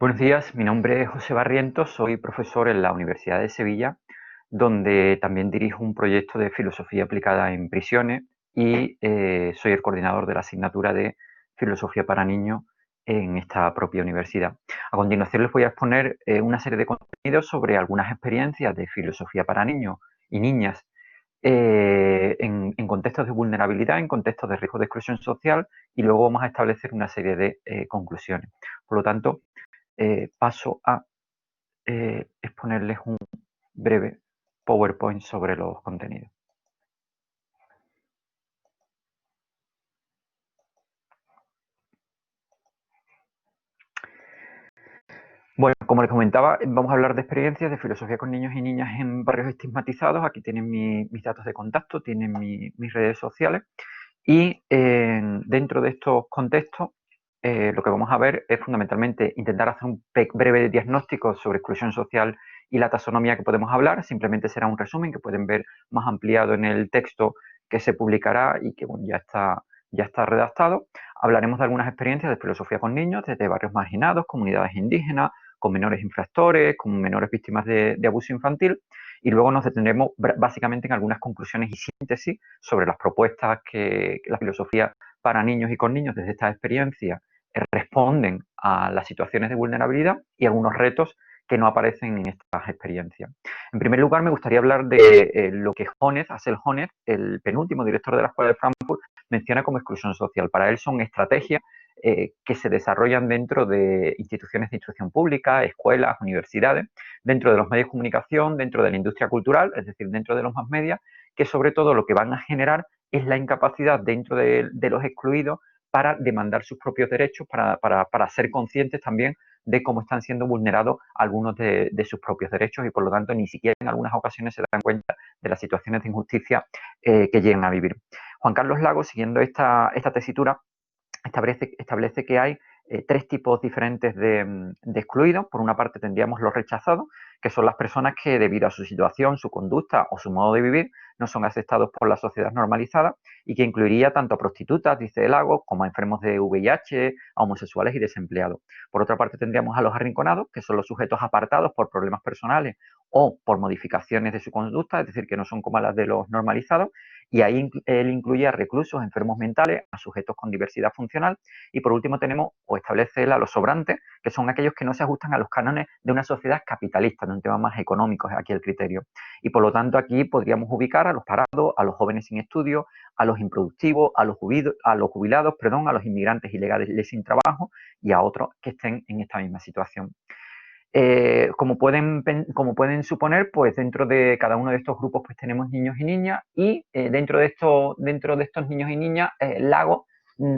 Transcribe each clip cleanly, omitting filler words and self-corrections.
Buenos días, mi nombre es José Barrientos, soy profesor en la Universidad de Sevilla, donde también dirijo un proyecto de filosofía aplicada en prisiones y soy el coordinador de la asignatura de filosofía para niños en esta propia universidad. A continuación les voy a exponer una serie de contenidos sobre algunas experiencias de filosofía para niños y niñas en contextos de vulnerabilidad, en contextos de riesgo de exclusión social, y luego vamos a establecer una serie de conclusiones. Por lo tanto, paso a exponerles un breve PowerPoint sobre los contenidos. Bueno, como les comentaba, vamos a hablar de experiencias de filosofía con niños y niñas en barrios estigmatizados. Aquí tienen mis datos de contacto, tienen mis redes sociales. Y dentro de estos contextos, lo que vamos a ver es fundamentalmente intentar hacer un breve diagnóstico sobre exclusión social y la taxonomía que podemos hablar. Simplemente será un resumen que pueden ver más ampliado en el texto que se publicará y que bueno, ya está redactado. Hablaremos de algunas experiencias de filosofía con niños desde barrios marginados, comunidades indígenas, con menores infractores, con menores víctimas de abuso infantil, y luego nos detendremos básicamente en algunas conclusiones y síntesis sobre las propuestas que la filosofía para niños y con niños desde esta experiencia responden a las situaciones de vulnerabilidad y algunos retos que no aparecen en estas experiencias. En primer lugar, me gustaría hablar de lo que Axel Honneth, el penúltimo director de la Escuela de Frankfurt, menciona como exclusión social. Para él son estrategias que se desarrollan dentro de instituciones de instrucción pública, escuelas, universidades, dentro de los medios de comunicación, dentro de la industria cultural, es decir, dentro de los más medios, que sobre todo lo que van a generar es la incapacidad dentro de los excluidos para demandar sus propios derechos, para ser conscientes también de cómo están siendo vulnerados algunos de sus propios derechos y por lo tanto ni siquiera en algunas ocasiones se dan cuenta de las situaciones de injusticia que llegan a vivir. Juan Carlos Lagos, siguiendo esta tesitura, establece que hay tres tipos diferentes de excluidos. Por una parte tendríamos los rechazados, que son las personas que debido a su situación, su conducta o su modo de vivir no son aceptados por la sociedad normalizada, y que incluiría tanto a prostitutas, dice Lagos, como a enfermos de VIH, a homosexuales y desempleados. Por otra parte tendríamos a los arrinconados, que son los sujetos apartados por problemas personales o por modificaciones de su conducta, es decir, que no son como las de los normalizados, y ahí él incluye a reclusos, enfermos mentales, a sujetos con diversidad funcional, y por último tenemos o establece él a los sobrantes, que son aquellos que no se ajustan a los cánones de una sociedad capitalista, de un tema más económico es aquí el criterio. Y por lo tanto aquí podríamos ubicar a los parados, a los jóvenes sin estudio, a los improductivos, a los jubilados, a los inmigrantes ilegales sin trabajo y a otros que estén en esta misma situación. Como pueden suponer, pues dentro de cada uno de estos grupos pues tenemos niños y niñas, y dentro de estos niños y niñas, Lago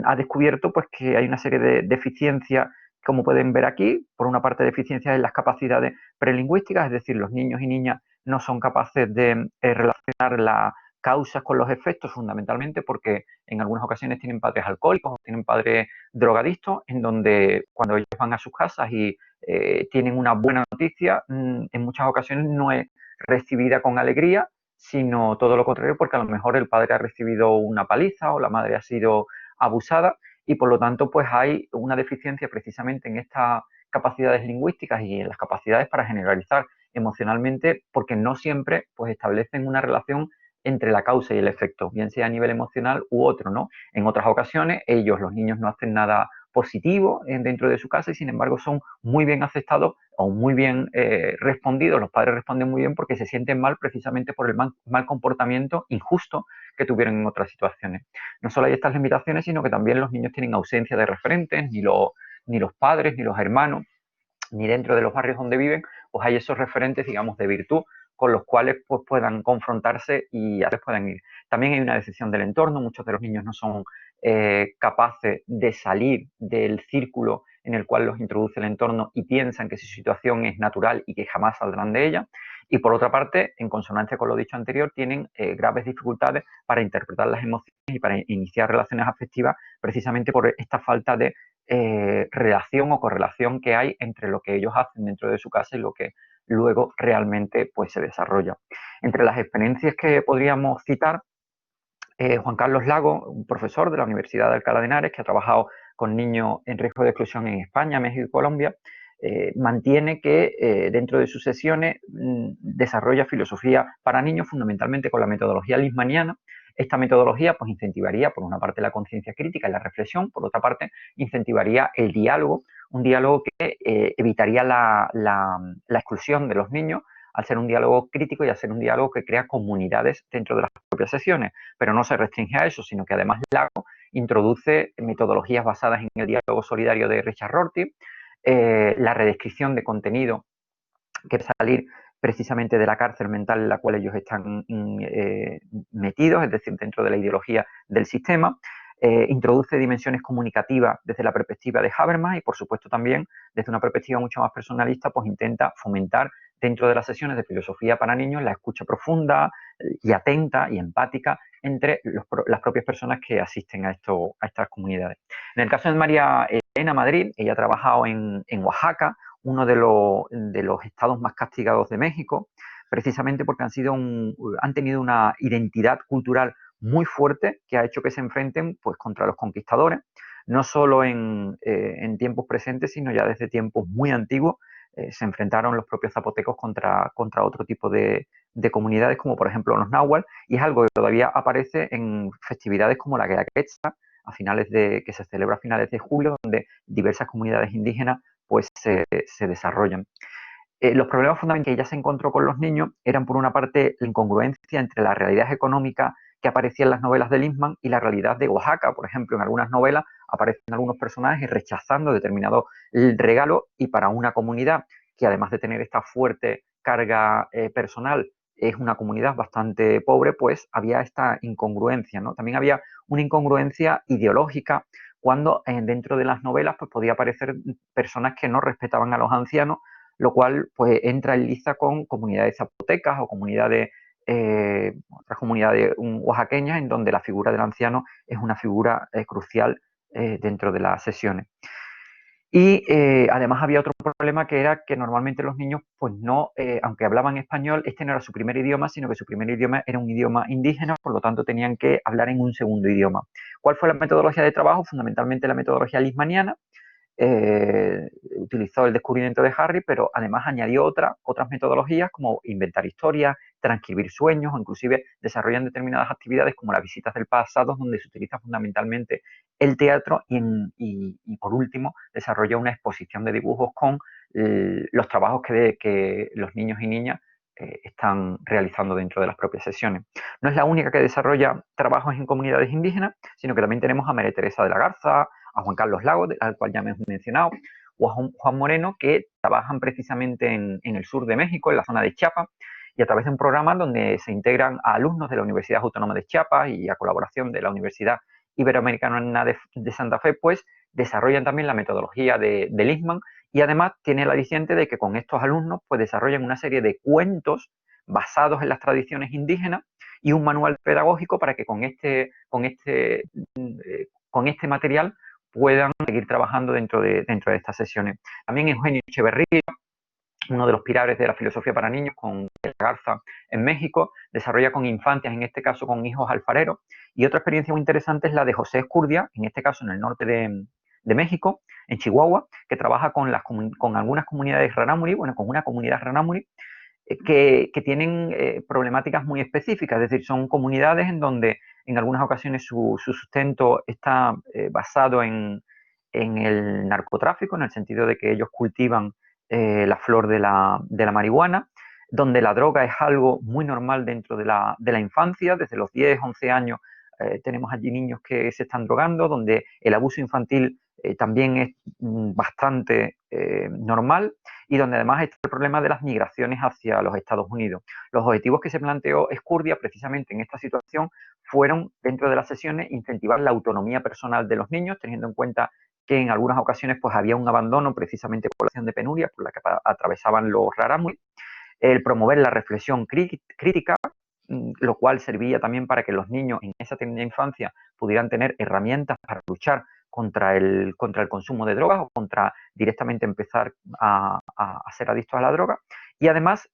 ha descubierto pues que hay una serie de deficiencias, como pueden ver aquí. Por una parte, deficiencias en las capacidades prelingüísticas, es decir, los niños y niñas no son capaces de relacionar las causas con los efectos, fundamentalmente porque en algunas ocasiones tienen padres alcohólicos o tienen padres drogadictos, en donde cuando ellos van a sus casas y tienen una buena noticia, en muchas ocasiones no es recibida con alegría, sino todo lo contrario, porque a lo mejor el padre ha recibido una paliza o la madre ha sido abusada, y por lo tanto pues hay una deficiencia precisamente en estas capacidades lingüísticas y en las capacidades para generalizar emocionalmente, porque no siempre pues establecen una relación entre la causa y el efecto, bien sea a nivel emocional u otro, ¿no? En otras ocasiones ellos, los niños, no hacen nada positivo dentro de su casa y sin embargo son muy bien aceptados o muy bien respondidos. Los padres responden muy bien porque se sienten mal precisamente por el mal comportamiento injusto que tuvieron en otras situaciones. No solo hay estas limitaciones, sino que también los niños tienen ausencia de referentes, ni los padres, ni los hermanos, ni dentro de los barrios donde viven, pues hay esos referentes, digamos, de virtud con los cuales pues, puedan confrontarse y a veces puedan ir. También hay una decisión del entorno. Muchos de los niños no son capaces de salir del círculo en el cual los introduce el entorno y piensan que su situación es natural y que jamás saldrán de ella. Y por otra parte, en consonancia con lo dicho anterior, tienen graves dificultades para interpretar las emociones y para iniciar relaciones afectivas, precisamente por esta falta de relación o correlación que hay entre lo que ellos hacen dentro de su casa y lo que luego realmente pues, se desarrolla. Entre las experiencias que podríamos citar, Juan Carlos Lago, un profesor de la Universidad de Alcalá de Henares que ha trabajado con niños en riesgo de exclusión en España, México y Colombia, mantiene que dentro de sus sesiones desarrolla filosofía para niños fundamentalmente con la metodología leishmaniana. Esta metodología pues incentivaría por una parte la conciencia crítica y la reflexión, por otra parte incentivaría el diálogo, un diálogo que evitaría la exclusión de los niños al ser un diálogo crítico y al ser un diálogo que crea comunidades dentro de las propias sesiones, pero no se restringe a eso, sino que además Lago introduce metodologías basadas en el diálogo solidario de Richard Rorty, la redescripción de contenido que salir precisamente de la cárcel mental en la cual ellos están metidos, es decir, dentro de la ideología del sistema. Introduce dimensiones comunicativas desde la perspectiva de Habermas y, por supuesto, también desde una perspectiva mucho más personalista, pues intenta fomentar dentro de las sesiones de filosofía para niños la escucha profunda y atenta y empática entre las propias personas que asisten a estas comunidades. En el caso de María Elena Madrid, ella ha trabajado en Oaxaca, uno de los estados más castigados de México, precisamente porque han tenido una identidad cultural muy fuerte que ha hecho que se enfrenten pues, contra los conquistadores, no solo en tiempos presentes, sino ya desde tiempos muy antiguos. Se enfrentaron los propios zapotecos contra otro tipo de comunidades, como por ejemplo los náhuatl, y es algo que todavía aparece en festividades como la Guelaguetza, que se celebra a finales de julio, donde diversas comunidades indígenas pues se desarrollan. Los problemas fundamentales que ella se encontró con los niños eran, por una parte, la incongruencia entre la realidad económica que aparecía en las novelas de Lindman y la realidad de Oaxaca. Por ejemplo, en algunas novelas aparecen algunos personajes rechazando determinado regalo, y para una comunidad que, además de tener esta fuerte carga personal, es una comunidad bastante pobre, pues había esta incongruencia, ¿no? También había una incongruencia ideológica cuando dentro de las novelas pues, podía aparecer personas que no respetaban a los ancianos, lo cual pues entra en liza con comunidades zapotecas o otras comunidades oaxaqueñas, en donde la figura del anciano es una figura crucial dentro de las sesiones. Y además había otro problema, que era que normalmente los niños, pues no, aunque hablaban español, este no era su primer idioma, sino que su primer idioma era un idioma indígena, por lo tanto tenían que hablar en un segundo idioma. ¿Cuál fue la metodología de trabajo? Fundamentalmente la metodología leishmaniana. Utilizó el descubrimiento de Harry, pero además añadió otras metodologías como inventar historias, transcribir sueños, o inclusive desarrollan determinadas actividades como las visitas del pasado, donde se utiliza fundamentalmente el teatro, y por último desarrolla una exposición de dibujos con los trabajos que los niños y niñas están realizando dentro de las propias sesiones. No es la única que desarrolla trabajos en comunidades indígenas, sino que también tenemos a María Teresa de la Garza, a Juan Carlos Lagos, al cual ya me he mencionado, o a Juan Moreno, que trabajan precisamente en el sur de México, en la zona de Chiapas, y a través de un programa donde se integran a alumnos de la Universidad Autónoma de Chiapas y a colaboración de la Universidad Iberoamericana de Santa Fe, pues desarrollan también la metodología de Lindman, y además tiene el aliciente de que con estos alumnos pues desarrollan una serie de cuentos basados en las tradiciones indígenas y un manual pedagógico para que con este material puedan seguir trabajando dentro de estas sesiones. También Eugenio Echeverría, uno de los pilares de la filosofía para niños, con la Garza en México, desarrolla con infantes, en este caso con hijos alfareros. Y otra experiencia muy interesante es la de José Escurdia, en este caso en el norte de México, en Chihuahua, que trabaja con algunas comunidades rarámuri, con una comunidad rarámuri, que tienen problemáticas muy específicas, es decir, son comunidades en donde en algunas ocasiones su sustento está basado en el narcotráfico, en el sentido de que ellos cultivan la flor de la marihuana, donde la droga es algo muy normal dentro de la infancia. Desde los 10, 11 años tenemos allí niños que se están drogando, donde el abuso infantil también es bastante normal, y donde además está el problema de las migraciones hacia los Estados Unidos. Los objetivos que se planteó Escurdia precisamente en esta situación fueron, dentro de las sesiones, incentivar la autonomía personal de los niños, teniendo en cuenta que en algunas ocasiones pues había un abandono precisamente por la situación de penuria por la que atravesaban los rarámuri, el promover la reflexión crítica, lo cual servía también para que los niños en esa tierna infancia pudieran tener herramientas para luchar contra el consumo de drogas, o contra directamente empezar a ser adictos a la droga. Y además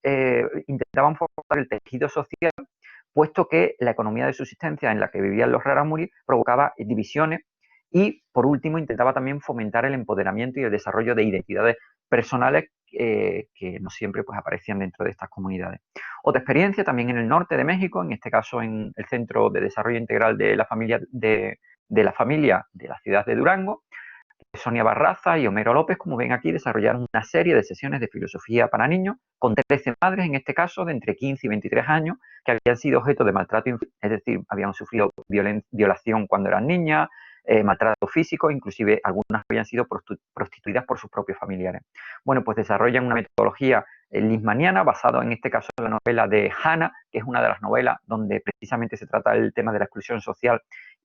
intentaban formar el tejido social, puesto que la economía de subsistencia en la que vivían los rarámuri provocaba divisiones, y por último intentaba también fomentar el empoderamiento y el desarrollo de identidades personales que no siempre pues, aparecían dentro de estas comunidades. Otra experiencia también en el norte de México, en este caso en el Centro de Desarrollo Integral de la Familia de la ciudad de Durango. Sonia Barraza y Homero López, como ven aquí, desarrollaron una serie de sesiones de filosofía para niños con 13 madres, en este caso, de entre 15 y 23 años, que habían sido objeto de maltrato, es decir, habían sufrido violación cuando eran niñas, maltrato físico, inclusive algunas habían sido prostituidas por sus propios familiares. Bueno, pues desarrollan una metodología lismaniana basada en este caso en la novela de Hannah, que es una de las novelas donde precisamente se trata el tema de la exclusión social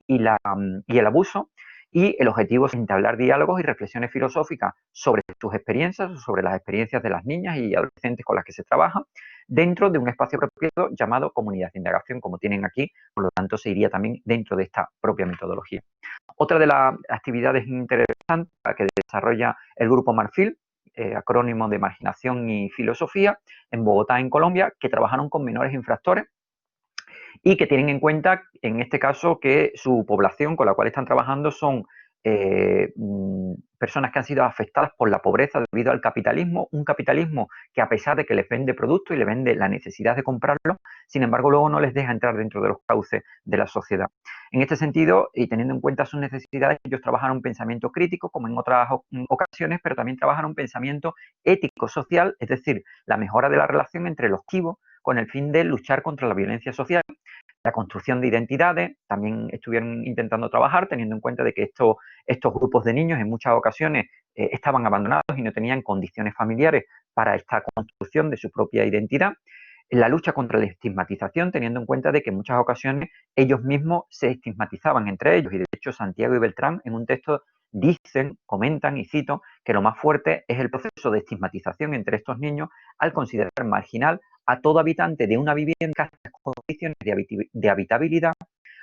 y el abuso. Y el objetivo es entablar diálogos y reflexiones filosóficas sobre sus experiencias, sobre las experiencias de las niñas y adolescentes con las que se trabaja, dentro de un espacio propio llamado comunidad de indagación, como tienen aquí, por lo tanto se iría también dentro de esta propia metodología. Otra de las actividades interesantes que desarrolla el Grupo Marfil, acrónimo de Marginación y Filosofía, en Bogotá, en Colombia, que trabajaron con menores infractores y que tienen en cuenta, en este caso, que su población con la cual están trabajando son personas que han sido afectadas por la pobreza debido al capitalismo, un capitalismo que a pesar de que les vende productos y les vende la necesidad de comprarlo, sin embargo luego no les deja entrar dentro de los cauces de la sociedad. En este sentido, y teniendo en cuenta sus necesidades, ellos trabajaron un pensamiento crítico, como en otras ocasiones, pero también trabajaron un pensamiento ético-social, es decir, la mejora de la relación entre los activos con el fin de luchar contra la violencia social, la construcción de identidades. También estuvieron intentando trabajar teniendo en cuenta de que estos grupos de niños en muchas ocasiones estaban abandonados y no tenían condiciones familiares para esta construcción de su propia identidad. La lucha contra la estigmatización, teniendo en cuenta de que en muchas ocasiones ellos mismos se estigmatizaban entre ellos, y de hecho Santiago y Beltrán en un texto dicen, comentan y cito que lo más fuerte es el proceso de estigmatización entre estos niños al considerar marginal a todo habitante de una vivienda en condiciones de habitabilidad,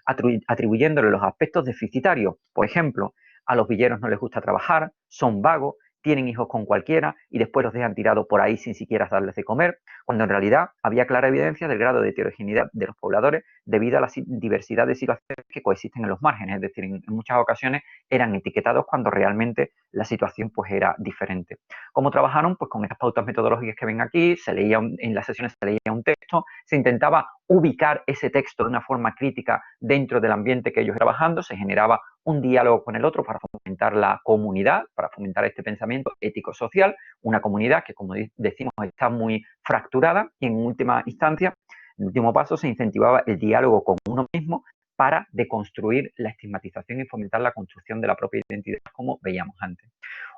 atribuyéndole los aspectos deficitarios. Por ejemplo, a los villeros no les gusta trabajar, son vagos, tienen hijos con cualquiera y después los dejan tirados por ahí sin siquiera darles de comer, cuando en realidad había clara evidencia del grado de heterogeneidad de los pobladores debido a la diversidad de situaciones que coexisten en los márgenes. Es decir, en muchas ocasiones eran etiquetados cuando realmente la situación pues era diferente. ¿Cómo trabajaron? Pues con estas pautas metodológicas que ven aquí, en las sesiones se leía un texto, se intentaba ubicar ese texto de una forma crítica dentro del ambiente que ellos trabajando, se generaba un diálogo con el otro para fomentar la comunidad, para fomentar este pensamiento ético-social, una comunidad que, como decimos, está muy fracturada y en última instancia, en último paso, se incentivaba el diálogo con uno mismo para deconstruir la estigmatización y fomentar la construcción de la propia identidad, como veíamos antes.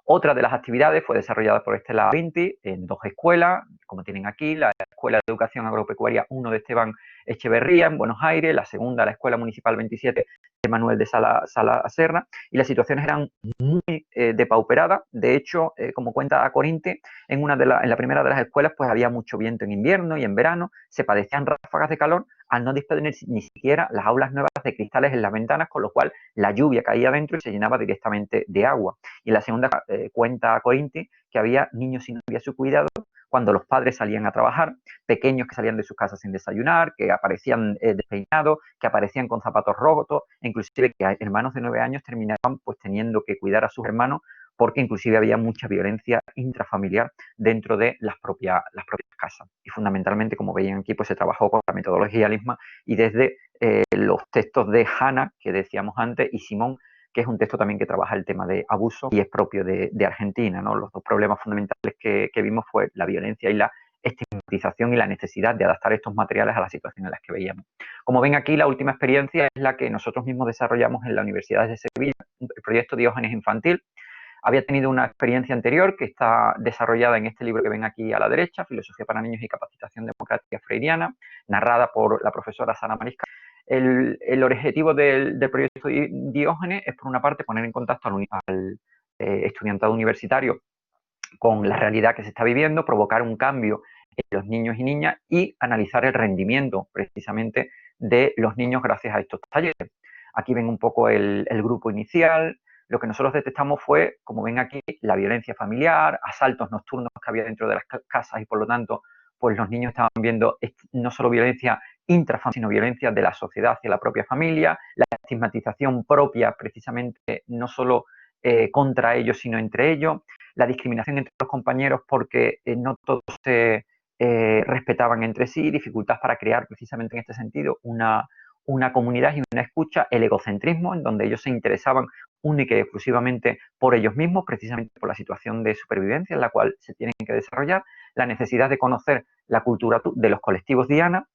Otra de las actividades fue desarrollada por Estela Vinti en 2 escuelas, como tienen aquí, la Escuela de Educación Agropecuaria 1 de Esteban Echeverría en Buenos Aires, la segunda, la Escuela Municipal 27 de Manuel de Sala Serna, y las situaciones eran muy depauperadas. De hecho, como cuenta Corinte, en la primera de las escuelas pues había mucho viento en invierno y en verano, se padecían ráfagas de calor al no disponer ni siquiera las aulas nuevas de cristales en las ventanas, con lo cual la lluvia caía dentro y se llenaba directamente de agua. Y en la segunda cuenta Corinti que había niños sin había su cuidado cuando los padres salían a trabajar, pequeños que salían de sus casas sin desayunar, que aparecían despeinados, que aparecían con zapatos rotos, inclusive que hermanos de 9 años terminaban pues teniendo que cuidar a sus hermanos porque inclusive había mucha violencia intrafamiliar dentro de las propias casas. Y fundamentalmente, como veían aquí, pues se trabajó con la metodología Lisma y desde los textos de Hannah, que decíamos antes, y Simón, que es un texto también que trabaja el tema de abuso y es propio de Argentina, ¿no? Los dos problemas fundamentales que vimos fue la violencia y la estigmatización y la necesidad de adaptar estos materiales a la situación en las que veíamos. Como ven aquí, la última experiencia es la que nosotros mismos desarrollamos en la Universidad de Sevilla, el proyecto Diógenes Infantil. Había tenido una experiencia anterior que está desarrollada en este libro que ven aquí a la derecha, Filosofía para niños y capacitación democrática freiriana, narrada por la profesora Sara Mariscal. El objetivo del proyecto Diógenes es, por una parte, poner en contacto al estudiantado universitario con la realidad que se está viviendo, provocar un cambio en los niños y niñas y analizar el rendimiento, precisamente, de los niños gracias a estos talleres. Aquí ven un poco el grupo inicial. Lo que nosotros detectamos fue, como ven aquí, la violencia familiar, asaltos nocturnos que había dentro de las casas y, por lo tanto, pues los niños estaban viendo no solo violencia intrafamiliar, sino violencia de la sociedad hacia la propia familia, la estigmatización propia, precisamente, no solo contra ellos, sino entre ellos, la discriminación entre los compañeros porque no todos se respetaban entre sí, dificultad para crear precisamente en este sentido una comunidad y una escucha, el egocentrismo, en donde ellos se interesaban única y exclusivamente por ellos mismos, precisamente por la situación de supervivencia en la cual se tienen que desarrollar, la necesidad de conocer la cultura de los colectivos diana,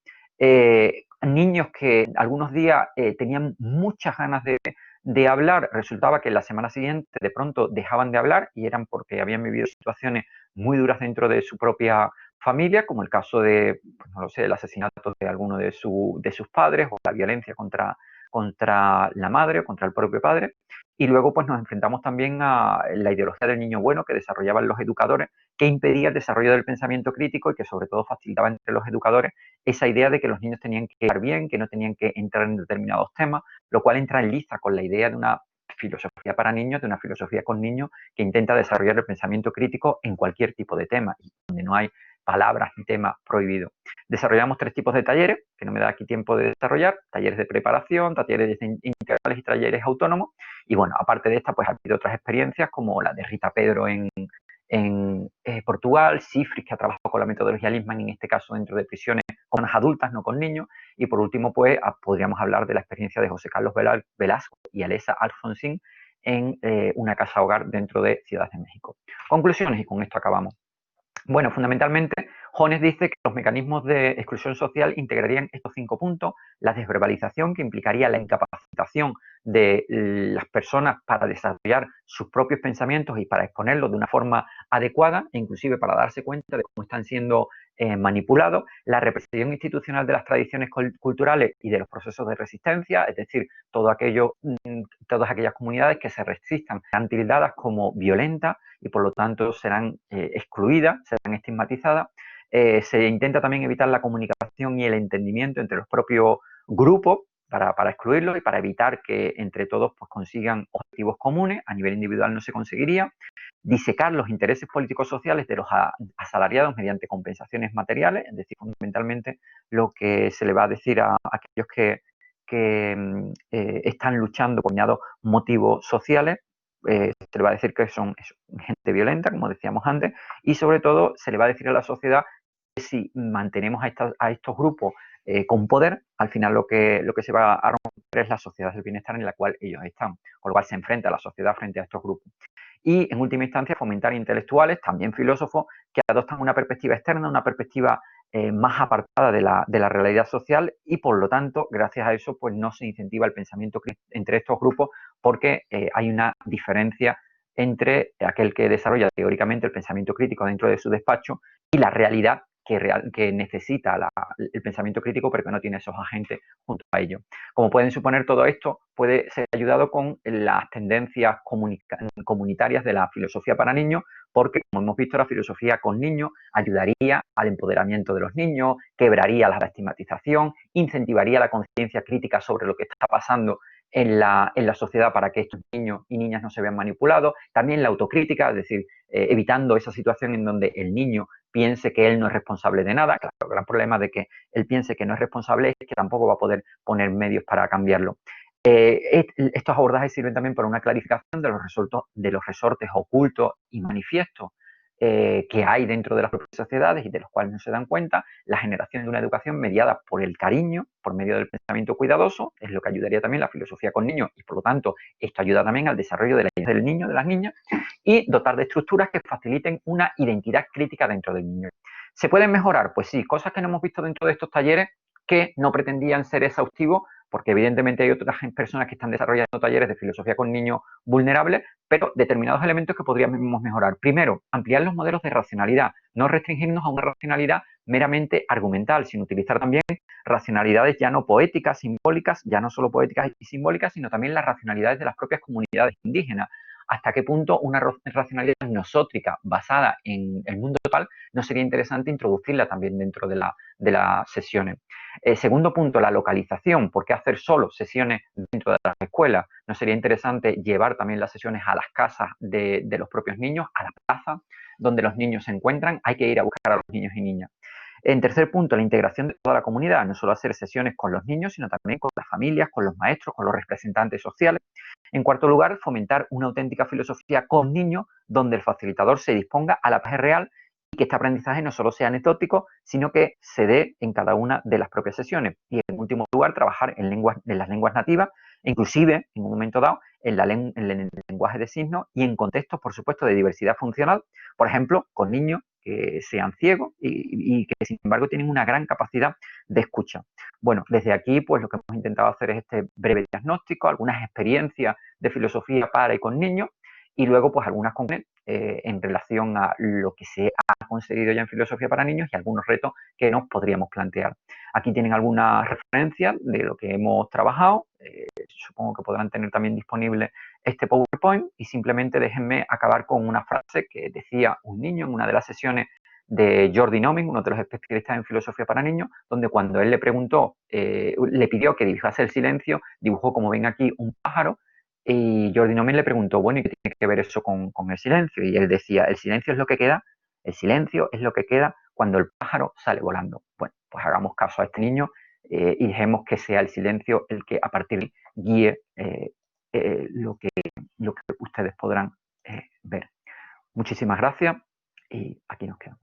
niños que algunos días tenían muchas ganas de hablar, resultaba que la semana siguiente de pronto dejaban de hablar y eran porque habían vivido situaciones muy duras dentro de su propia familia, como el caso de, pues no lo sé, el asesinato de alguno de sus padres o la violencia contra la madre o contra el propio padre. Y luego pues nos enfrentamos también a la ideología del niño bueno que desarrollaban los educadores, que impedía el desarrollo del pensamiento crítico y que sobre todo facilitaba entre los educadores esa idea de que los niños tenían que estar bien, que no tenían que entrar en determinados temas, lo cual entra en lista con la idea de una filosofía para niños, de una filosofía con niños que intenta desarrollar el pensamiento crítico en cualquier tipo de tema y donde no hay palabras ni temas prohibidos. Desarrollamos 3 tipos de talleres, que no me da aquí tiempo de desarrollar, talleres de preparación, talleres integrales y talleres autónomos. Y bueno, aparte de esta, pues ha habido otras experiencias como la de Rita Pedro en Portugal, Cifris, que ha trabajado con la metodología Lisman, en este caso dentro de prisiones con las adultas, no con niños. Y por último, pues podríamos hablar de la experiencia de José Carlos Velasco y Alesa Alfonsín en una casa hogar dentro de Ciudad de México. Conclusiones, y con esto acabamos. Bueno, fundamentalmente, Jones dice que los mecanismos de exclusión social integrarían estos 5 puntos: la desverbalización, que implicaría la incapacitación de las personas para desarrollar sus propios pensamientos y para exponerlos de una forma adecuada, e inclusive para darse cuenta de cómo están siendo manipulados; la represión institucional de las tradiciones culturales y de los procesos de resistencia, es decir, todas aquellas comunidades que se resistan serán tildadas como violentas y por lo tanto serán excluidas, serán estigmatizadas. Se intenta también evitar la comunicación y el entendimiento entre los propios grupos para excluirlos y para evitar que entre todos pues, consigan objetivos comunes. A nivel individual no se conseguiría. Disecar los intereses políticos sociales de los asalariados mediante compensaciones materiales, es decir, fundamentalmente lo que se le va a decir a aquellos que están luchando con determinados motivos sociales, se le va a decir que son gente violenta, como decíamos antes, y sobre todo se le va a decir a la sociedad que si mantenemos a estos grupos con poder, al final lo que se va a romper es la sociedad del bienestar en la cual ellos están, con lo cual se enfrenta a la sociedad frente a estos grupos. Y, en última instancia, fomentar intelectuales, también filósofos, que adoptan una perspectiva externa, una perspectiva más apartada de la realidad social y, por lo tanto, gracias a eso, pues no se incentiva el pensamiento entre estos grupos porque hay una diferencia entre aquel que desarrolla teóricamente el pensamiento crítico dentro de su despacho y la realidad que necesita el pensamiento crítico, pero que no tiene esos agentes junto a ello. Como pueden suponer, todo esto puede ser ayudado con las tendencias comunitarias de la filosofía para niños, porque, como hemos visto, la filosofía con niños ayudaría al empoderamiento de los niños, quebraría la estigmatización, incentivaría la conciencia crítica sobre lo que está pasando en la sociedad para que estos niños y niñas no se vean manipulados, también la autocrítica, es decir, evitando esa situación en donde el niño piense que él no es responsable de nada. Claro, el gran problema de que él piense que no es responsable es que tampoco va a poder poner medios para cambiarlo. Estos abordajes sirven también para una clarificación de los resortes ocultos y manifiestos que hay dentro de las propias sociedades y de los cuales no se dan cuenta. La generación de una educación mediada por el cariño, por medio del pensamiento cuidadoso, es lo que ayudaría también la filosofía con niños y, por lo tanto, esto ayuda también al desarrollo del niño, de las niñas, y dotar de estructuras que faciliten una identidad crítica dentro del niño. ¿Se pueden mejorar? Pues sí, cosas que no hemos visto dentro de estos talleres que no pretendían ser exhaustivos, porque evidentemente hay otras personas que están desarrollando talleres de filosofía con niños vulnerables, pero determinados elementos que podríamos mejorar. Primero, ampliar los modelos de racionalidad, no restringirnos a una racionalidad meramente argumental, sino utilizar también racionalidades ya no poéticas, simbólicas, ya no solo poéticas y simbólicas, sino también las racionalidades de las propias comunidades indígenas. Hasta qué punto una racionalidad nosótrica basada en el mundo total no sería interesante introducirla también dentro de las sesiones. Segundo punto, la localización. ¿Por qué hacer solo sesiones dentro de las escuelas? ¿No sería interesante llevar también las sesiones a las casas de los propios niños, a la plaza donde los niños se encuentran? Hay que ir a buscar a los niños y niñas. En tercer punto, la integración de toda la comunidad, no solo hacer sesiones con los niños, sino también con las familias, con los maestros, con los representantes sociales. En cuarto lugar, fomentar una auténtica filosofía con niños, donde el facilitador se disponga a la base real y que este aprendizaje no solo sea anecdótico, sino que se dé en cada una de las propias sesiones. Y en último lugar, trabajar en las lenguas nativas, inclusive, en un momento dado, en el lenguaje de signos y en contextos, por supuesto, de diversidad funcional, por ejemplo, con niños que sean ciegos y que, sin embargo, tienen una gran capacidad de escucha. Bueno, desde aquí, pues lo que hemos intentado hacer es este breve diagnóstico, algunas experiencias de filosofía para y con niños, y luego, pues, algunas conclusiones en relación a lo que se ha conseguido ya en filosofía para niños y algunos retos que nos podríamos plantear. Aquí tienen algunas referencias de lo que hemos trabajado. Supongo que podrán tener también disponible este PowerPoint y simplemente déjenme acabar con una frase que decía un niño en una de las sesiones de Jordi Nomin, uno de los especialistas en filosofía para niños, donde cuando él le preguntó, le pidió que dibujase el silencio, dibujó, como ven aquí, un pájaro, y Jordi Nomin le preguntó, bueno, ¿y qué tiene que ver eso con el silencio? Y él decía, el silencio es lo que queda, el silencio es lo que queda cuando el pájaro sale volando. Bueno, pues hagamos caso a este niño y dejemos que sea el silencio el que a partir de ahí guíe lo que ustedes podrán ver. Muchísimas gracias y aquí nos quedamos.